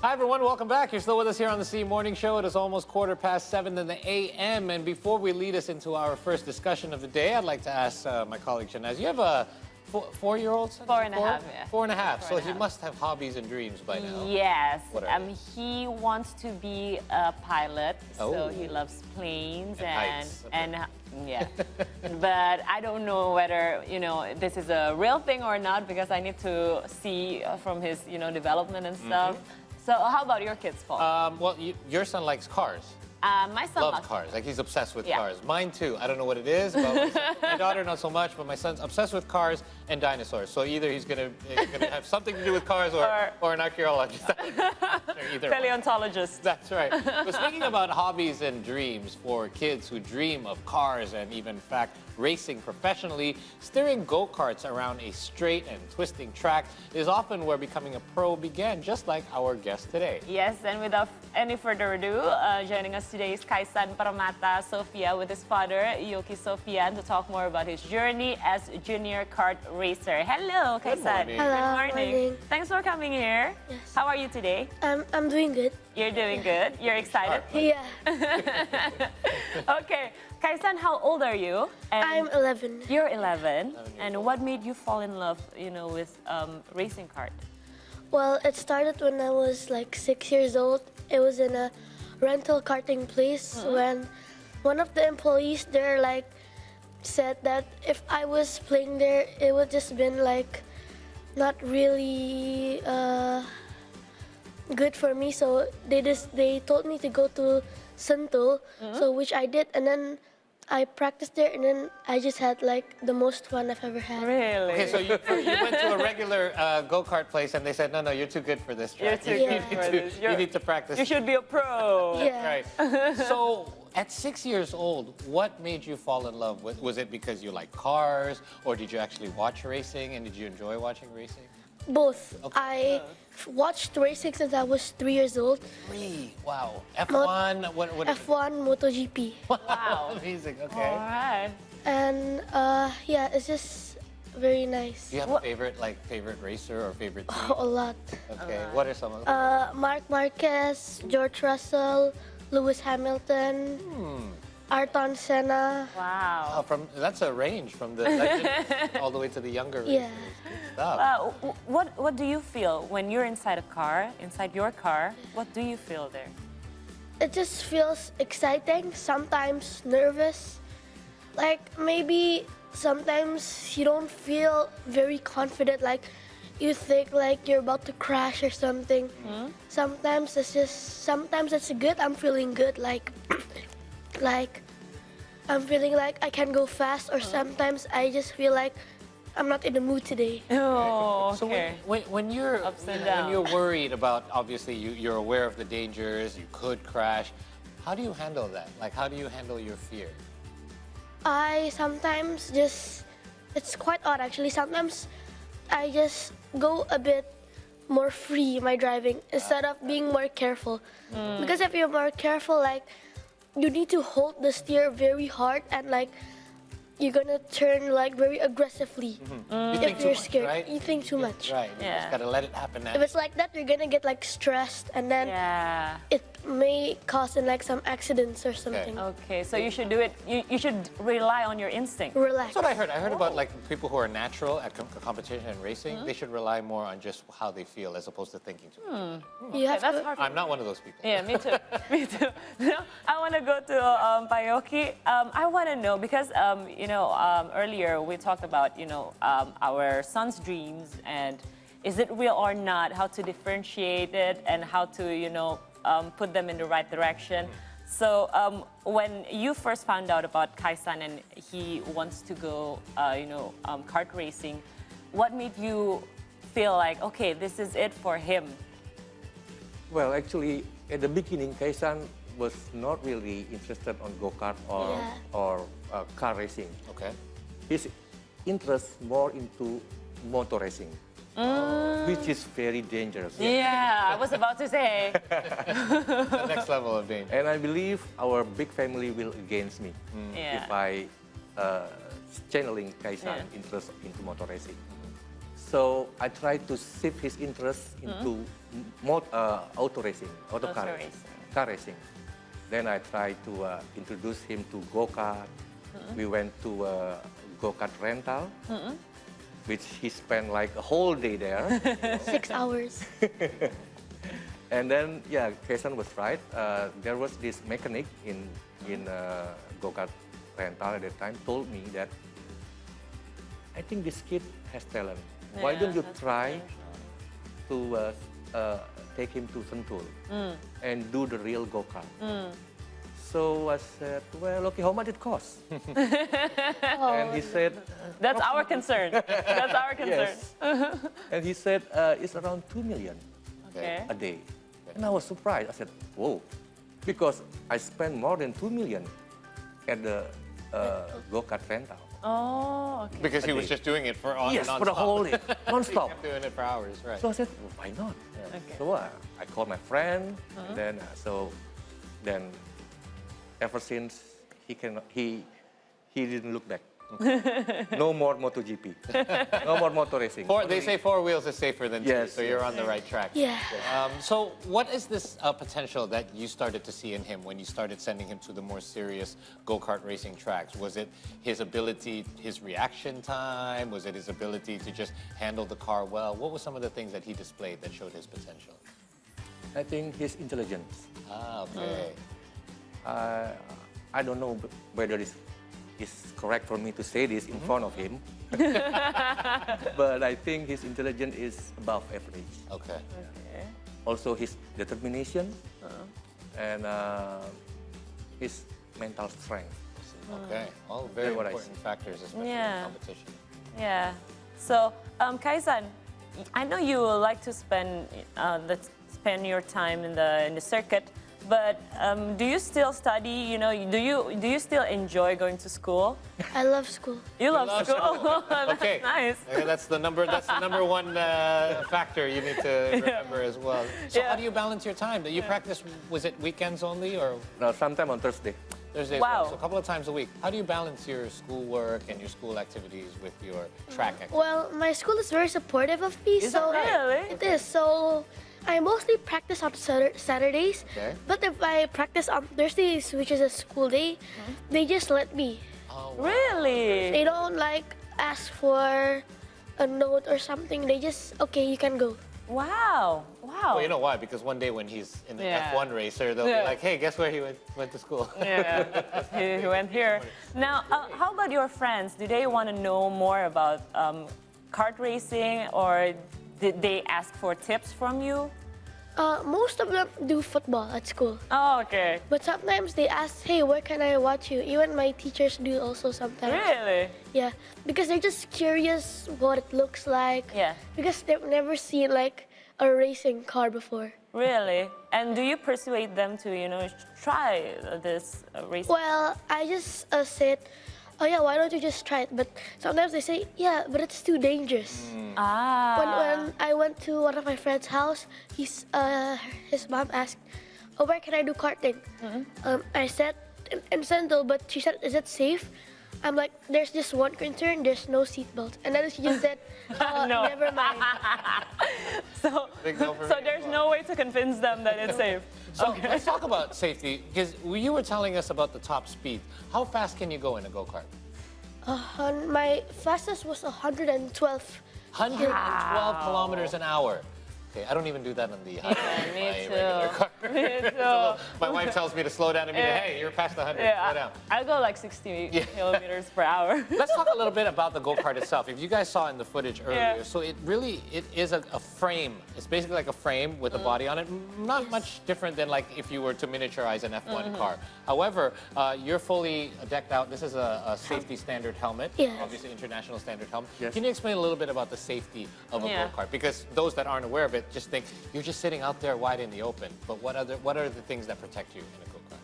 Hi, everyone. Welcome back. You're still with us here on the C Morning Show. It is almost 7:15 in the a.m. And before we lead us into our first discussion of the day, I'd like to ask my colleague, Shanaz, you have a four-year-old son? 4.5, yeah. 4.5. So he must have hobbies and dreams by now. Yes. What are they? He wants to be a pilot, Oh. so he loves planes And heights. and yeah. But I don't know whether, this is a real thing or not because I need to see from his, development and stuff. So how about your kids, Paul? Well, your son likes cars. My son Loves cars. Like, he's obsessed with Yeah. cars. Mine, too. I don't know what it is, but my daughter not so much, but my son's obsessed with cars and dinosaurs. So either he's gonna have something to do with cars or an archaeologist. Either one. Paleontologist. That's right. But speaking about hobbies and dreams for kids who dream of cars and even, in fact, racing professionally, steering go-karts around a straight and twisting track is often where becoming a pro began, just like our guest today. Yes, and without any further ado, joining us today is Kaysan Paramata Sofia with his father, Yoki Sofian, to talk more about his journey as a junior kart racer. Hello, Good Kaysan. morning. Hello, Good morning. morning. Thanks for coming here. Yes. How are you today? I'm doing good. You're doing good? You're excited? Yeah, Okay. Kaysan, how old are you? And I'm 11. You're 11. 11 years And old. what made you fall in love, with racing kart? Well, it started when I was like 6 years old. It was in a rental karting place when one of the employees there said that if I was playing there, it would just been not really good for me. So they told me to go to Sentul, so which I did, and then I practiced there, and then I just had the most fun I've ever had. Really? Okay, so you went to a regular go-kart place and they said, no, you're too good for this You're track. too Yeah. good for this. You need to practice. You should be a pro. Yeah. Right. So at 6 years old, what made you fall in love with? Was it because you like cars, or did you actually watch racing, and did you enjoy watching racing? Both. Okay. I watched racing since I was 3 years old. 3. Wow. F1. What? F1, MotoGP, Wow. Amazing. All Okay. right. and yeah, it's just very nice. Do you have a favorite racer or favorite team? A lot. Okay. What are some of them? Mark Marquez, George Russell, Lewis Hamilton, Ayrton Senna. Wow. That's a range from the legend all the way to the younger racers. Yeah. Good stuff. What do you feel when you're inside a car, inside your car? What do you feel there? It just feels exciting, sometimes nervous. Maybe sometimes you don't feel very confident, you think you're about to crash or something. Sometimes it's good, I'm feeling good, I'm feeling like I can go fast, or sometimes I just feel like I'm not in the mood today. Oh, So okay. when you're Ups and when you're downs. worried about, obviously you're aware of the dangers, you could crash. How do you handle that? How do you handle your fear? I sometimes it's quite odd actually. Sometimes I just go a bit more free in my driving instead of being more careful. Because if you're more careful, you need to hold the steer very hard, and you're gonna turn very aggressively. You think If too you're much, scared, right? you think too much. Right. You Yeah. just gotta let it happen now. If it's like that, you're gonna get stressed, and then Yeah. it may cause some accidents or something. Okay, so you should do it. You should rely on your instinct. Relax. That's what I heard. I heard about people who are natural at competition and racing. They should rely more on just how they feel as opposed to thinking too much. You have That's to. hard. I'm not one of those people. Yeah, me too. Me too. I want to go to Payoki. I want to know because earlier we talked about our son's dreams and is it real or not? How to differentiate it and how to put them in the right direction. So when you first found out about Kaysan and he wants to go kart racing, what made you feel like okay, this is it for him? Well, actually, at the beginning, Kaysan was not really interested on go-kart or car racing. Okay. His interest more into motor racing, which is very dangerous. Yeah, I was about to say. The next level of danger. And I believe our big family will against me Yeah. if I channeling Kaysan Yeah. interest into motor racing. So I try to shift his interest into auto racing, car Auto racing, racing. car racing. Then I tried to introduce him to go-kart. We went to go-kart rental, which he spent like a whole day there. 6 hours. And then, yeah, Kaysan was right. There was this mechanic in go-kart rental at that time told me that I think this kid has talent. Why don't you that's try potential. to take him to Sentul and do the real go-kart? So I said, well, okay, how much it costs? And he said, That's our concern. That's our concern. yes. And he said, it's around 2 million Okay. a day. And I was surprised. I said, whoa, because I spent more than 2 million at the go-kart rental. Oh, okay. Because he was day. just doing it for Yes, for the whole day, He non-stop. kept doing it for hours, right? So I said, well, why not? Okay. So I called my friend, and then then ever since he didn't look back. No more MotoGP. No more motor racing. They say 4 wheels is safer than 2, Yes, so you're on the right track. Yeah. So what is this potential that you started to see in him when you started sending him to the more serious go-kart racing tracks? Was it his ability, his reaction time? Was it his ability to just handle the car well? What were some of the things that he displayed that showed his potential? I think his intelligence. Okay. I don't know whether it's correct for me to say this in front of him, but I think his intelligence is above average. Okay. Okay. Also his determination and his mental strength. Okay. All very what I important factors, especially Yeah. in competition. Yeah. So, Kaysan, I know you like to spend your time in the circuit, but do you still study? You know, do you still enjoy going to school? I love school. You love love school. That's Okay. nice. Okay, that's the number one factor you need to remember as well. So Yeah. how do you balance your time? Do you practice, was it weekends only or Now, sometime on Thursday. Thursdays? Wow. So a couple of times a week. How do you balance your schoolwork and your school activities with your track activities? Well, my school is very supportive of me. Is that right? Really? It is. So I mostly practice on Saturdays. Okay. But if I practice on Thursdays, which is a school day, they just let me. Oh, wow. Really? They don't like ask for a note or something. They just, okay, you can go. Wow. Wow. Well, you know why? Because one day when he's in the Yeah. F1 racer, they'll Yeah. be like, hey, guess where he went to school? Yeah, he went here. Now, how about your friends? Do they want to know more about kart racing, or did they ask for tips from you? Most of them do football at school. Oh, okay. But sometimes they ask, hey, where can I watch you? Even my teachers do also sometimes. Really? Yeah, because they're just curious what it looks like. Yeah. Because they've never seen like a racing car before. Really? And do you persuade them to, try this racing? Well, I just said, oh yeah, why don't you just try it? But sometimes they say, yeah, but it's too dangerous. When I went to one of my friend's house, his mom asked, oh, where can I do karting? I said, in Sendel, but she said, is it safe? I'm like, there's just one concern, there's no seatbelt. And then she just said, oh, No. never mind. So, Big no for so me. there's no way to convince them that it's safe. So let's talk about safety, because you were telling us about the top speed. How fast can you go in a go-kart? My fastest was 112. 112 kilometers an hour. Okay, I don't even do that on the highway. me my too. regular car. Me too. My wife tells me to slow down and be like, hey, you're past 100, slow Yeah, down. I go like 60 kilometers per hour. Let's talk a little bit about the go-kart itself. If you guys saw in the footage earlier, Yeah. so it is a frame. It's basically like a frame with a body on it. Not much different than like if you were to miniaturize an F1 car. However, you're fully decked out. This is a safety standard helmet, Yes. obviously international standard helmet. Yes. Can you explain a little bit about the safety of a Yeah. go-kart? Because those that aren't aware of it just think you're just sitting out there wide in the open. But what are the things that protect you in a go-kart?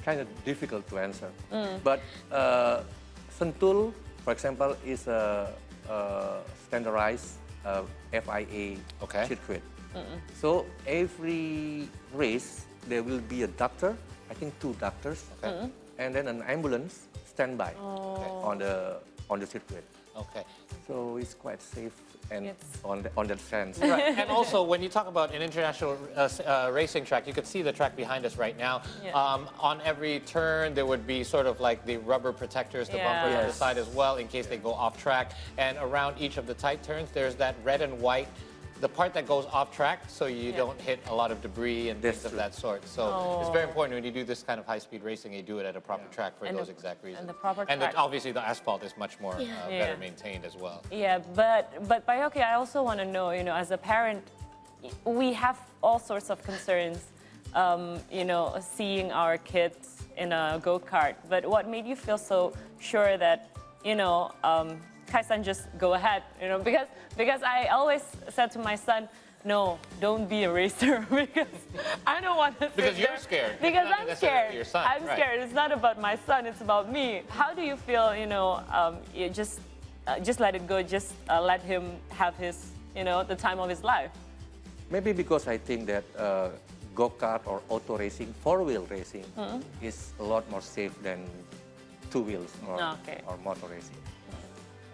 Kind of difficult to answer. But Sentul, for example, is a standardized FIA Okay. circuit. So every race, there will be a doctor, I think 2 doctors, Okay. and then an ambulance standby on the circuit. Okay. So it's quite safe and It's- on that sense. Right. And also, when you talk about an international racing track, you could see the track behind us right now. Yeah. On every turn, there would be sort of like the rubber protectors, the bumpers on the Yes. side as well, in case they go off track. And around each of the tight turns, there's that red and white, the part that goes off track, so you don't hit a lot of debris and That's things of true. that sort. So it's very important when you do this kind of high-speed racing, you do it at a proper track for And those the- exact reasons. and the proper And track. obviously, the asphalt is much more Yeah. better Yeah. maintained as well. Yeah, but Payoki, I also want to know, as a parent, we have all sorts of concerns, seeing our kids in a go-kart. But what made you feel so sure that, Kaysan, just go ahead, because I always said to my son, no, don't be a racer because I don't want to. Because you're scared. Because Not I'm necessarily scared. your son, I'm right. scared. It's not about my son. It's about me. How do you feel? You just let it go. Just let him have his, the time of his life. Maybe because I think that go-kart or auto racing, four-wheel racing, is a lot more safe than two wheels or motor racing.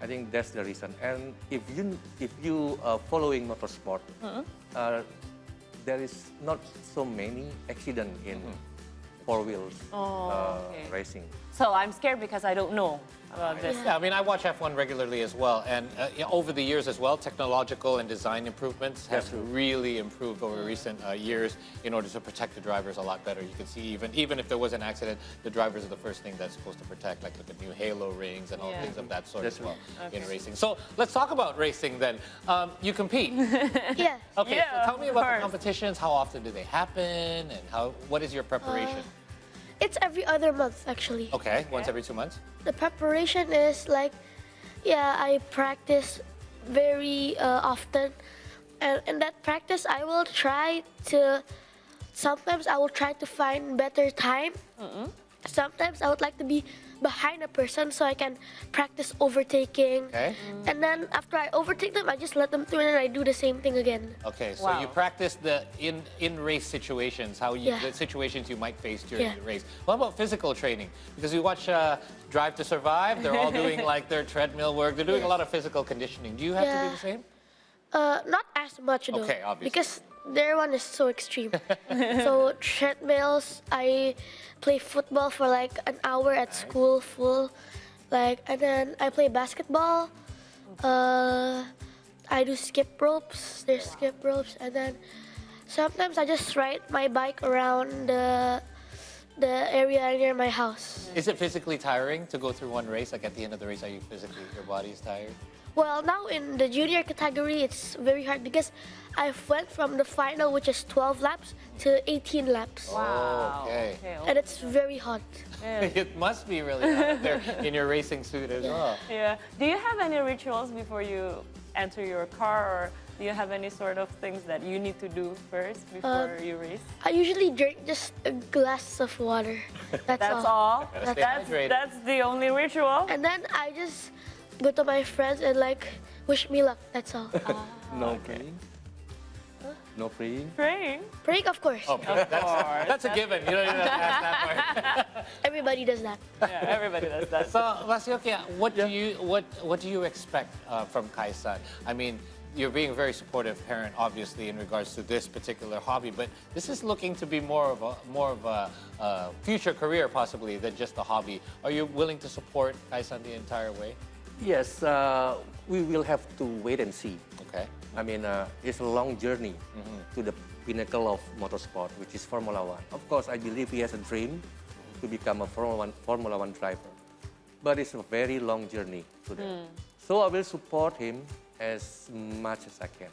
I think that's the reason. And if you are following motorsport, there is not so many accidents in four wheels racing. So I'm scared because I don't know about this. Yeah, I mean, I watch F1 regularly as well, and over the years as well, technological and design improvements have That's true. really improved over recent years in order to protect the drivers a lot better. You can see even if there was an accident, the drivers are the first thing that's supposed to protect, like look at new halo rings and all things of that sort That's as well true. in racing. So let's talk about racing then. You compete. Yeah. Okay, Yeah, so tell me of about the course. competitions. How often do they happen, and what is your preparation? It's every other month, actually. Okay, once every 2 months. The preparation is like, I practice very often. And in that practice, sometimes I will try to find better time. Sometimes I would like to be behind a person so I can practice overtaking. Okay. And then after I overtake them, I just let them through and then I do the same thing again. Okay, so Wow. you practice the in race situations, the situations you might face during the race. What about physical training? Because we watch Drive to Survive, they're all doing like their treadmill work. They're doing a lot of physical conditioning. Do you have to do Yeah. the same? Not as much though. Okay, obviously. Because their one is so extreme. So treadmills, I play football for like an hour at school full. And then I play basketball. I do skip ropes. There's skip ropes. And then sometimes I just ride my bike around the area near my house. Is it physically tiring to go through one race? Like at the end of the race, your body is tired? Well, now in the junior category, it's very hard because I went from the final, which is 12 laps, to 18 laps. Wow. Okay. And it's very hot. It must be really hot there in your racing suit as well. Yeah. Do you have any rituals before you enter your car, or do you have any sort of things that you need to do first before you race? I usually drink just a glass of water. That's all. Gotta stay hydrated. That's the only ritual. And then I just go to my friends and wish me luck. That's all. No praying? No praying? Praying. Praying, of course. Okay, that's a given. You don't even have to ask that part. Everybody does that. Yeah, everybody does that. So, Vasilka, what do you expect from Kaysan? I mean, you're being a very supportive parent, obviously, in regards to this particular hobby, but this is looking to be more of a future career, possibly, than just a hobby. Are you willing to support Kaysan the entire way? Yes, we will have to wait and see. Okay. I mean, it's a long journey to the pinnacle of motorsport, which is Formula One. Of course, I believe he has a dream to become a Formula One driver, but it's a very long journey to that. So I will support him as much as I can.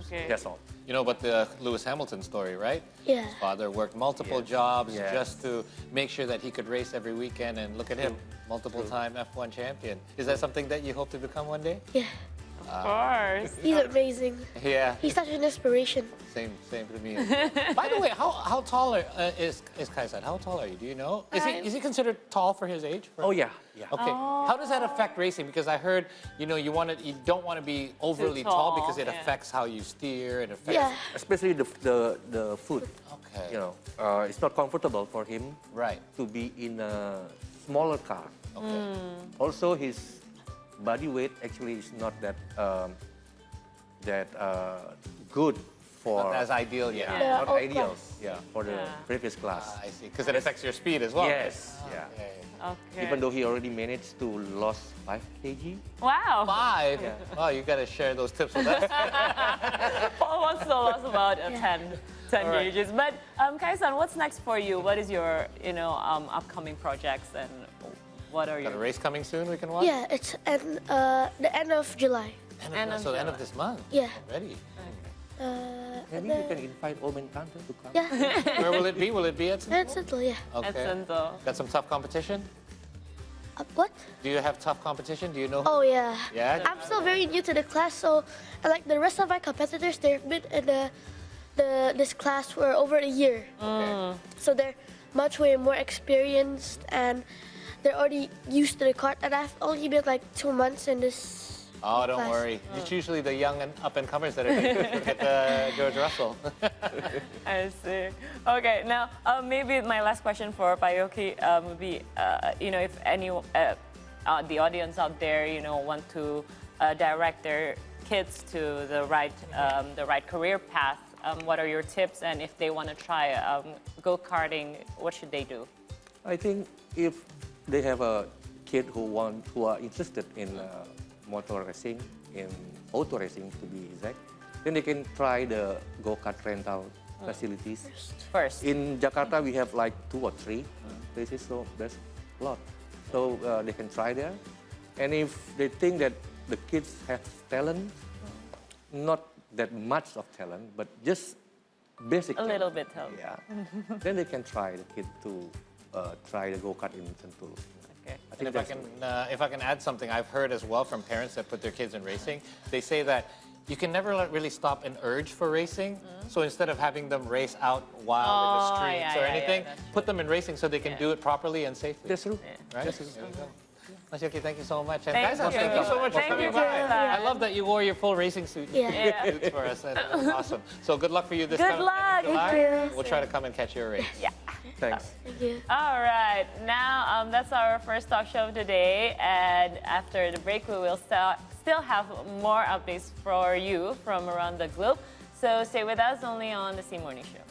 Okay. That's all. You know about the Lewis Hamilton story, right? Yeah. His father worked multiple Yes. jobs Yes. just to make sure that he could race every weekend, and look at him, multiple-time F1 champion. Is that something that you hope to become one day? Yeah. Of course. He's amazing. Yeah, He's such an inspiration. same to me. By the way, how tall is Kaysan? How tall are you? Do you know? Is he considered tall for his age? Oh yeah, yeah. Okay. How does that affect racing? Because I heard, you don't want to be overly tall tall, because it yeah. affects how you steer. It affects. Yeah. Especially the foot. Okay. You know, it's not comfortable for him Right. to be in a smaller car. Okay. Also, his body weight actually is not that that good for Not as ideal yet. Yeah. The not old ideal. class. Yeah, for the Yeah. previous class. I see. Because it affects your speed as well. Yes. Yeah. Okay. Okay. Even though he already managed to lose 5 kg. Wow. 5. Yeah. Oh, you got to share those tips with us. Paul wants to lose about 10 All right. kgs. But Kaysan, what's next for you? What is your upcoming projects and what are Got a your race coming soon we can watch? Yeah, it's the end of July. End of, so the end of this month. Yeah. Already. Maybe you can invite Omen Kanto to come. Yeah, Where will it be? Will it be at that's it. Yeah. Okay. at Sento? Got some tough competition? What? Do you have tough competition? Do you know? Oh yeah. Yeah? I'm still very new to the class, so like the rest of my competitors, they've been in this class for over a year. Okay. So they're much way more experienced and they're already used to the cart. And I've only been like 2 months in this. Oh, don't class. worry. It's usually the young and up-and-comers that are going to get George Russell. I see. Okay, now maybe my last question for Payoki would be, if any the audience out there, want to direct their kids to the right career path, what are your tips? And if they want to try go-karting, what should they do? I think if they have a kid who are interested in motor racing, in auto racing to be exact, then they can try the go-kart rental facilities. First. In Jakarta, we have like 2 or 3 places, so there's a lot. So they can try there. And if they think that the kids have talent, not that much of talent, but just basic A little talent, bit help. yeah, then they can try the kid to try the go-kart in Sentul. Okay. I And think if I can add something, I've heard as well from parents that put their kids in racing, they say that you can never really stop an urge for racing. So instead of having them race out wild in the Oh, streets yeah, or yeah, anything, that's true. put them in racing so they can Yeah. do it properly and safely. That's true. Right? That's true. There you go. Masyoki, thank you so much. And Thank guys, thank you. you so much for Thank coming you, by. Kaysan. I love that you wore your full racing suit. Yeah. Yeah. Suits for us. That was awesome. So good luck for you this Good time. luck. July. Thank you. We'll try to come and catch your race. Yeah. Thanks. Thank you. All right. Now that's our first talk show of the day, and after the break, we will still have more updates for you from around the globe. So stay with us only on the C Morning Show.